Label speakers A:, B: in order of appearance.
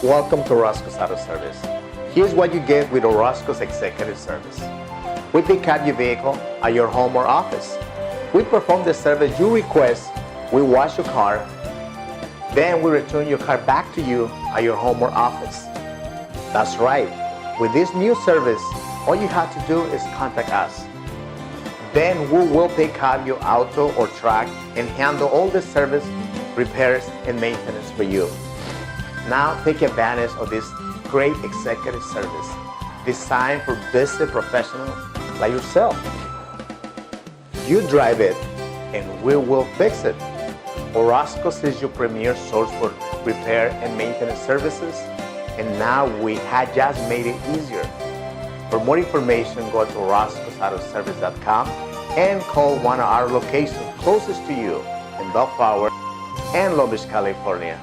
A: Welcome to Orozco's Auto Service. Here's what you get with Orozco's Executive Service. We pick up your vehicle at your home or office. We perform the service you request. We wash your car. Then we return your car back to you at your home or office. That's right. With this new service, all you have to do is contact us. Then we will pick up your auto or truck and handle all the service, repairs, and maintenance for you. Now take advantage of this great executive service designed for business professionals like yourself. You drive it and we will fix it. Orozco's is your premier source for repair and maintenance services, and now we have just made it easier. For more information, go to orozcosautoservice.com and call one of our locations closest to you in Bellflower and Long Beach, California.